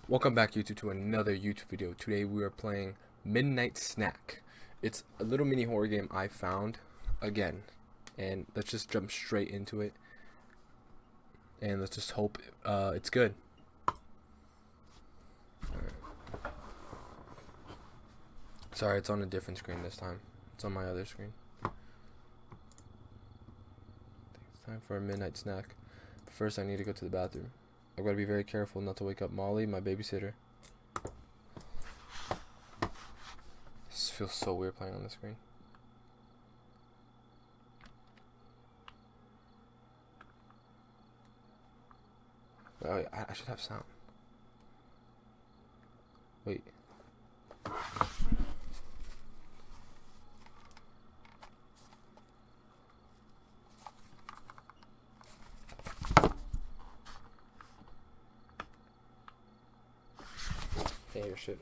Welcome back YouTube to another YouTube video. Today we are playing Midnight Snack. It's a little mini horror game I found again, and let's just jump straight into it and let's just hope it's good. Sorry, it's on a different screen this time. It's on my other screen. It's time for a midnight snack. But first I need to go to the bathroom. I've got to be very careful not to wake up Molly, my babysitter. This feels so weird playing on the screen. Oh, I should have sound. Wait. Can't hear shit.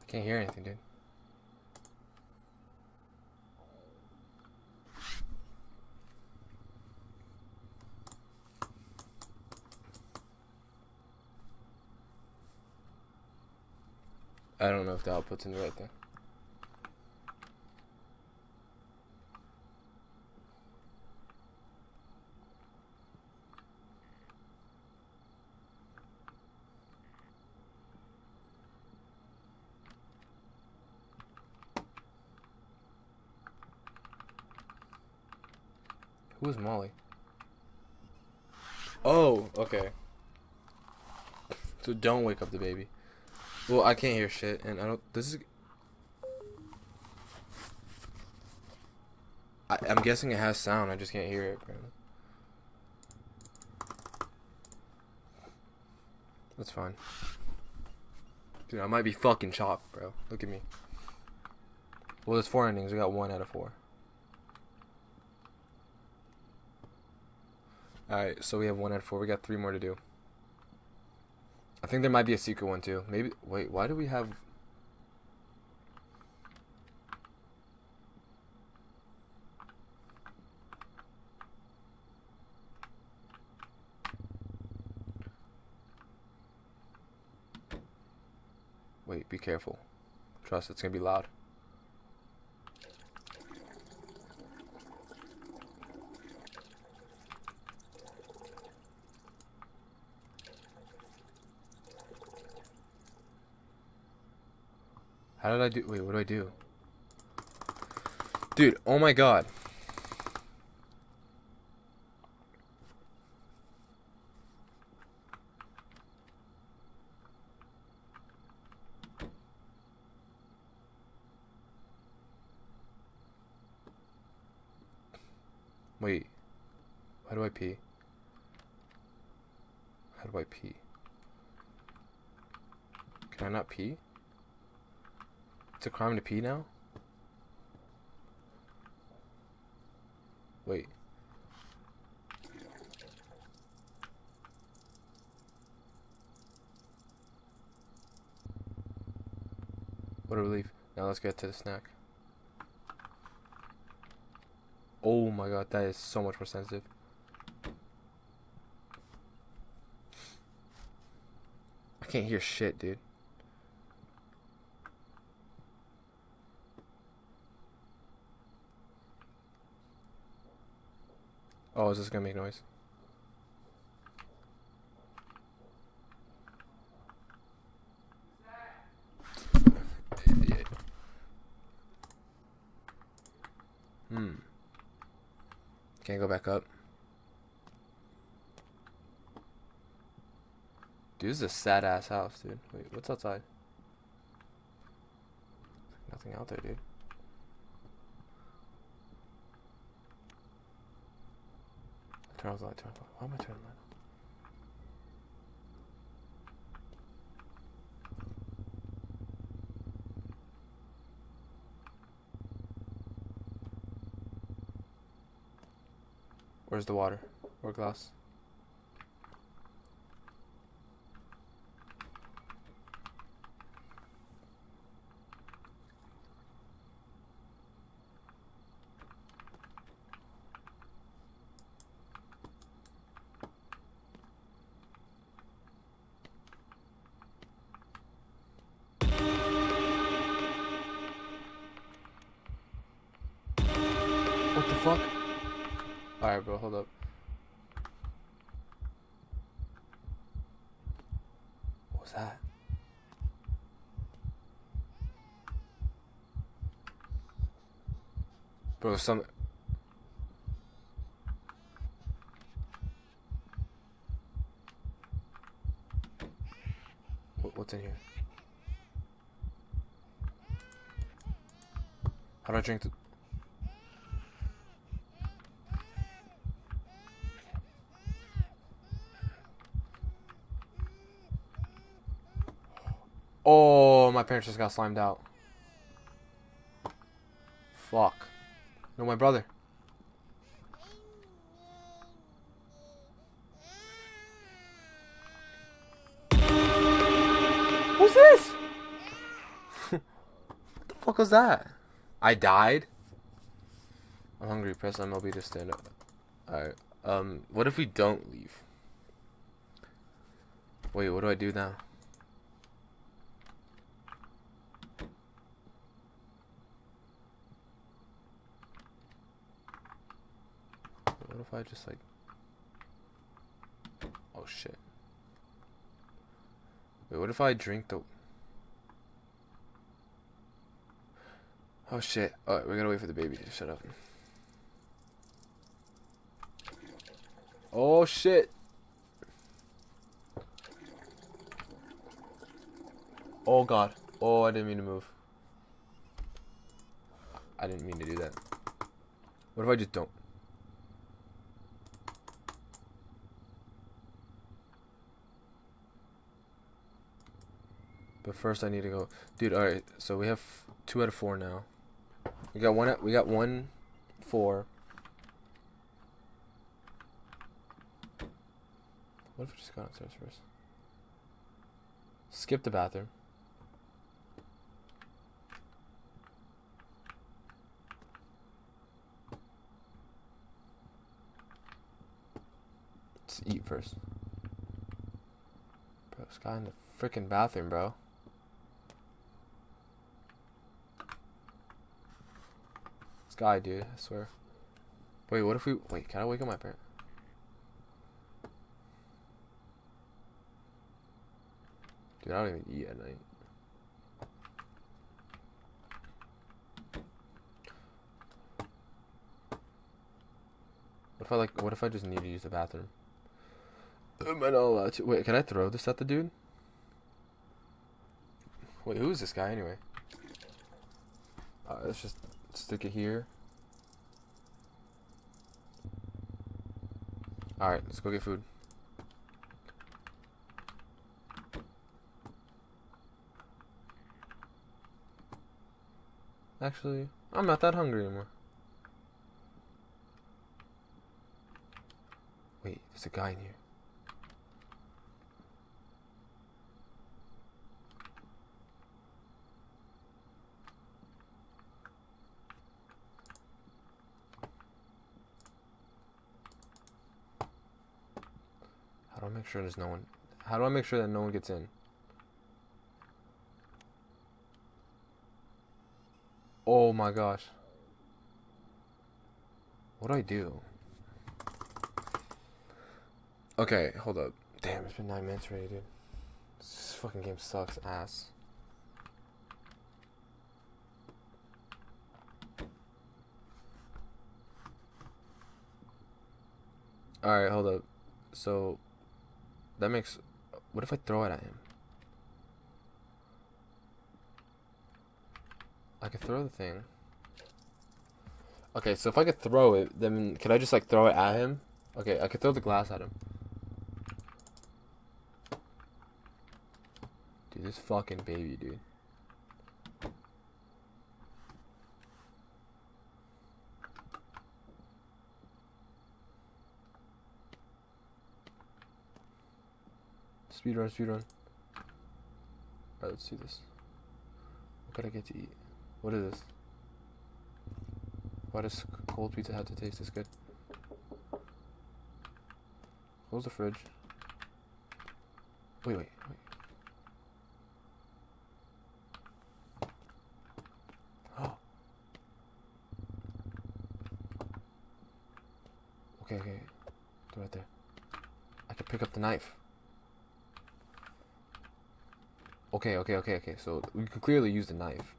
Can't hear anything, dude. I don't know if the output's in the right thing. Who is Molly? Oh, okay. So don't wake up the baby. Well, I can't hear shit, and I don't. This is. I'm guessing it has sound. I just can't hear it. Apparently. That's fine. Dude, I might be fucking chopped, bro. Look at me. Well, there's 4 endings. I got 1 out of 4. Alright, so we have 1 out of 4. We got 3 more to do. I think there might be a secret one too. Maybe. Wait, why do we have. Wait, be careful. Trust, it's gonna be loud. How did I do? Wait, what do I do? Dude, oh my god. Wait. How do I pee? How do I pee? Can I not pee? It's a crime to pee now? Wait. What a relief. Now let's get to the snack. Oh my god, that is so much more sensitive. I can't hear shit, dude. Oh, is this gonna make noise? Can't go back up. Dude, this is a sad ass house, dude. Wait, what's outside? Nothing out there, dude. Turn off the light, turn off the light. Why am I turning the light on? Where's the water? Or glass? Alright, bro, hold up. What was that? Bro, some... What's in here? How do I drink the... Oh, my parents just got slimed out. Fuck. No, my brother. Who's this? What the fuck was that? I died? I'm hungry. Press MLB to stand up. Alright. What if we don't leave? Wait, what do I do now? What if I just like... Oh shit. Wait, what if I drink the... Oh shit. Alright, we gotta wait for the baby to shut up. Oh shit. Oh god. Oh, I didn't mean to move. I didn't mean to do that. What if I just don't? But first I need to go. Dude, alright, so we have 2 out of 4 now. We got 1, 4. What if we just go downstairs first? Skip the bathroom. Let's eat first. Bro, this guy in the freaking bathroom, bro. This guy, dude, I swear. Wait, what if we... Wait, can I wake up my parent? Dude, I don't even eat at night. What if I just need to use the bathroom? Am I not allowed to? Wait, can I throw this at the dude? Wait, who is this guy anyway? Let's just stick it here. Alright, let's go get food. Actually, I'm not that hungry anymore. Wait, there's a guy in here. How do I make sure there's no one? How do I make sure that no one gets in? Oh my gosh. What do I do? Okay, hold up. Damn, it's been 9 minutes already, dude. This fucking game sucks ass. Alright, hold up. So, that makes... What if I throw it at him? I could throw the thing. Okay, so if I could throw it, then can I just like throw it at him? Okay, I could throw the glass at him. Dude, this fucking baby, dude. Speedrun, speedrun. Alright, let's do this. What could I get to eat? What is this? Why does cold pizza have to taste this good? Close the fridge. Wait. Oh. Okay. pick up the knife. Okay. So we can clearly use the knife.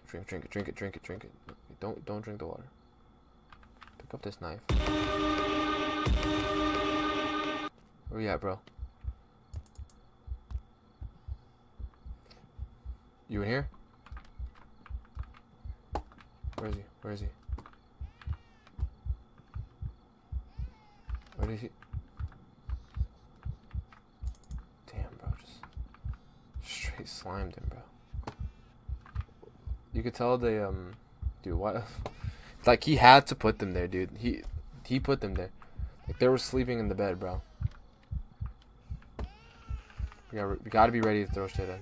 Drink it. Don't drink the water. Pick up this knife. Where you at, bro? You in here? Where is he? Where is he? Damn, bro, just straight slimed him, bro. You could tell they dude, what? It's like he had to put them there, dude. He put them there. Like they were sleeping in the bed, bro. We gotta be ready to throw shit in.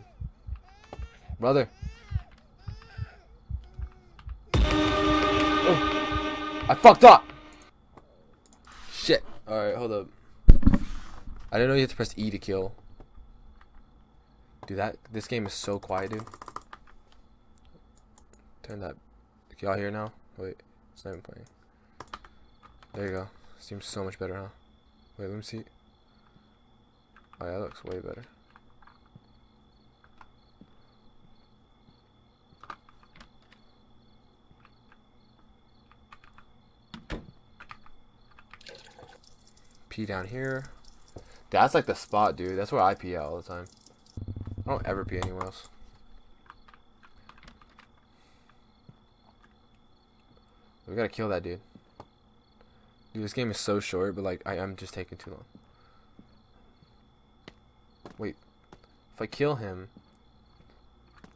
Brother. Oh, I fucked up. Shit. Alright, hold up. I didn't know you had to press E to kill. Dude, this game is so quiet, dude. Turn that. Can y'all hear now? Wait, it's not even playing. There you go. Seems so much better, huh? Wait, let me see. Oh yeah, that looks way better. Pee down here. That's like the spot, dude. That's where I pee out all the time. I don't ever pee anywhere else. We gotta kill that dude. Dude, this game is so short, but like I'm just taking too long. Wait, if I kill him,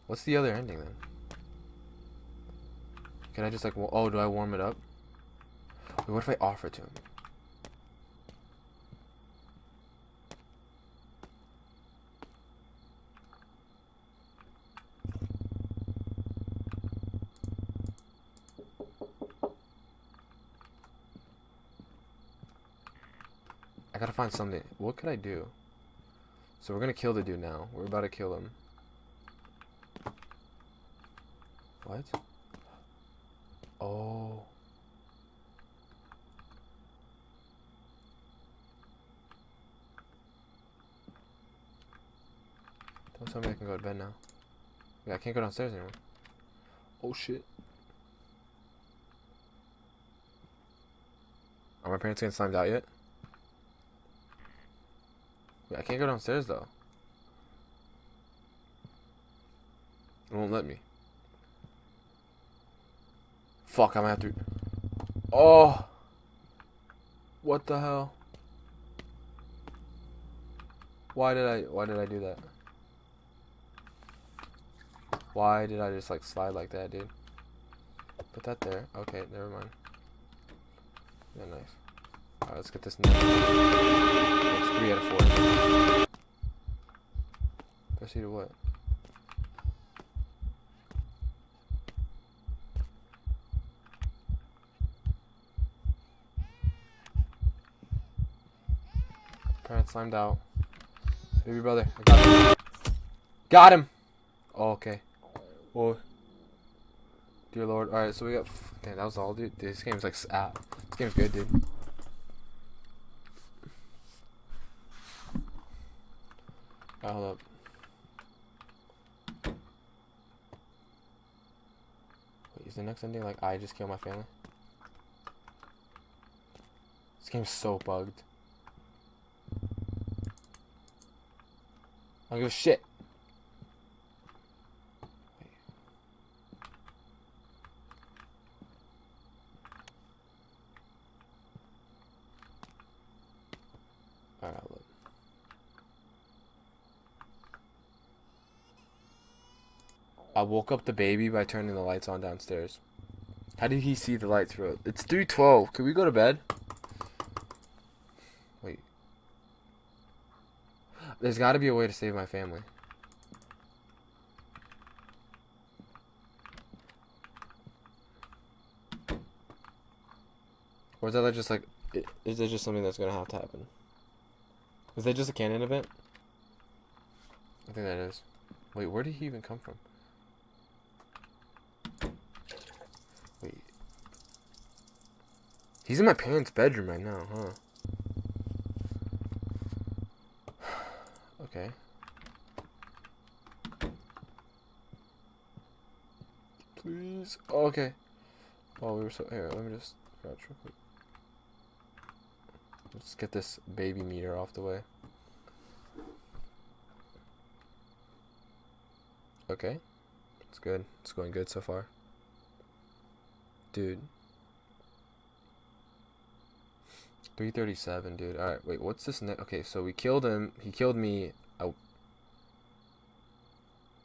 what's the other ending then? Can I just like, oh, do I warm it up? Wait, what if I offer it to him? I gotta find something. What could I do? So we're gonna kill the dude now. We're about to kill him. What? Oh. Don't tell me I can go to bed now. Yeah, I can't go downstairs anymore. Oh shit. Are my parents getting slimed out yet? Wait, I can't go downstairs though. It won't let me. Fuck, I'm gonna have to. Oh! What the hell? Why did I do that? Why did I just like slide like that, dude? Put that there. Okay, never mind. Yeah, nice. Alright, let's get this knife. It's 3 out of 4. Press E to what? Parents slimed out. Baby brother, I got him. Got him! Oh, okay. Oh. Dear Lord. Alright, so we got. Damn, that was all, dude. This game's like. This game's good, dude. Alright, hold up. Wait, is the next ending like I just killed my family? This game's so bugged. I don't give a shit. Alright, look. I woke up the baby by turning the lights on downstairs. How did he see the lights, bro? It's 3:12. Can we go to bed? Wait. There's got to be a way to save my family. Or is that just like... Is it just something that's going to have to happen? Is that just a canon event? I think that is. Wait, where did he even come from? Wait. He's in my parents' bedroom right now, huh? Okay. Please. Oh, okay. Oh, we were so. Here, let me just crouch real quick. Let's get this baby meter off the way. Okay. It's good. It's going good so far. Dude. 337, dude. Alright, wait, what's this next? Okay, so we killed him. He killed me. What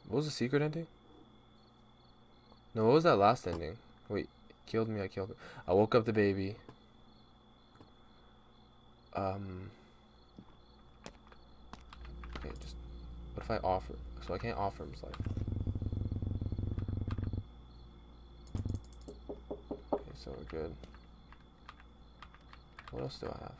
was the secret ending? No, what was that last ending? Wait, killed me, I killed him. I woke up the baby. Okay, just... What if I offer? So I can't offer him his life. Okay, so we're good. What else do I have?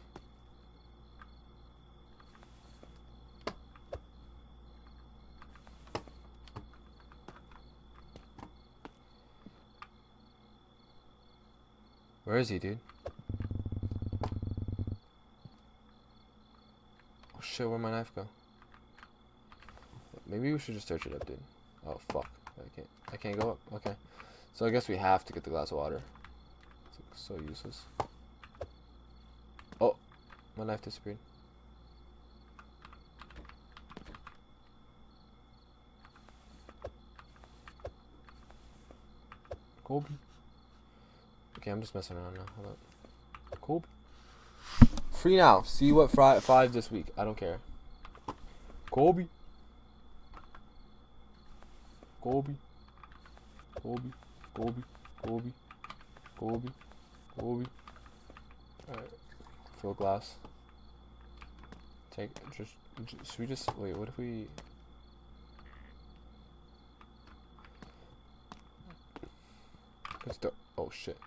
Where is he, dude? Oh shit, where'd my knife go? Maybe we should just search it up, dude. Oh fuck. I can't go up. Okay. So I guess we have to get the glass of water. It's so useless. Oh, my knife disappeared. Kobe. Okay, I'm just messing around now. Hold up. Kobe. Free now. See what 5 this week. I don't care. Kobe. Kobe. Kobe. Kobe. Kobe. Kobe. Kobe. Alright. Fill glass. Should we just wait, what if we oh shit.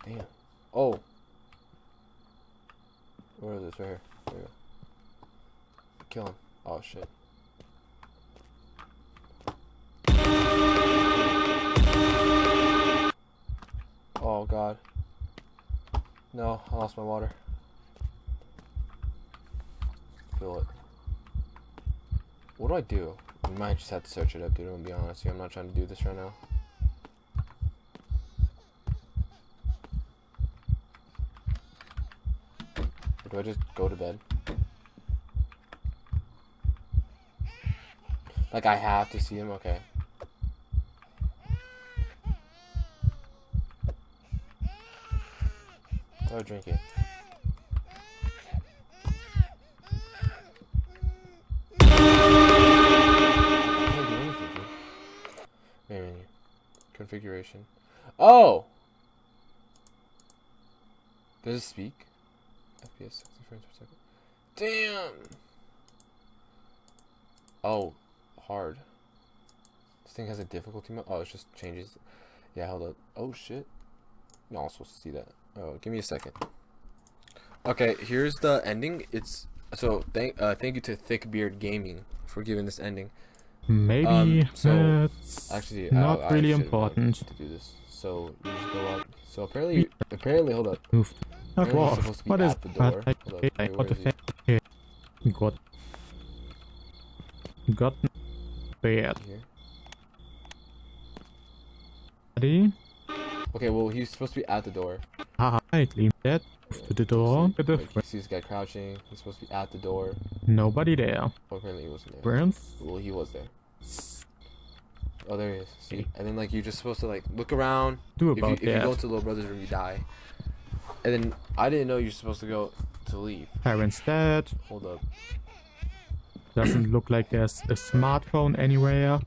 Damn. Oh. Where is this? Right here. There we go. Kill him. Oh shit. Oh god. No, I lost my water. Fill it. What do I do? We might just have to search it up, dude. I'm gonna be honest with you. I'm not trying to do this right now. Or do I just go to bed? Like I have to see him? Okay. Oh, drink it. Main menu. Configuration. Oh! Does it speak? FPS 60 frames per second. Damn! Oh, hard. This thing has a difficulty mode. Oh, it just changes. Yeah, hold up. Oh shit. No, I'm supposed to see that. Oh, give me a second. Okay, here's the ending. It's so thank you to Thickbeard Gaming for giving this ending. Maybe so it's actually not I really should important. to do this. So you just go up. So apparently hold up. Moved. Not Apparently he's dwarf. supposed to be What is at the door. that? Hold up. Wait, What where the is he? fuck? Got bad. Here? Ready? Okay, well he's supposed to be at the door. Alright, leave that. Move to the door. Get the Like, you see this guy crouching. He's supposed to be at the door. Nobody there. Oh, apparently he wasn't there. Friends? Well, he was there. Oh, there he is. See? And then like you're just supposed to like look around. Do If about you that. go to little brother's room, you die. And then I didn't know you're supposed to go to leave. Parents dead. Hold up. Doesn't look like there's a smartphone anywhere.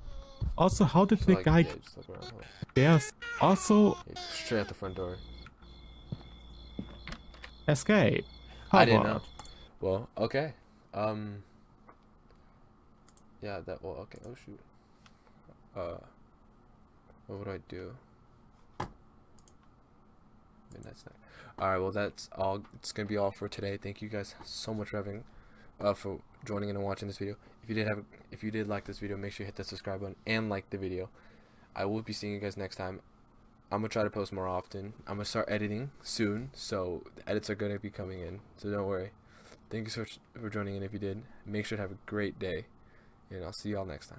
Also, how did So, the like, guy yeah, just look around. Hold up. there's also Yeah, straight at the front door. escape? I didn't know. Harvard. Well, okay. Yeah, that. Well, okay. Oh shoot. What would I do? Midnight snack. All right. Well, that's all. It's gonna be all for today. Thank you guys so much for having, for joining in and watching this video. If you did like this video, make sure you hit that subscribe button and like the video. I will be seeing you guys next time. I'm gonna try to post more often. I'm gonna start editing soon, so the edits are gonna be coming in. So don't worry. Thank you so much for joining in. If you did, make sure to have a great day, and I'll see y'all next time.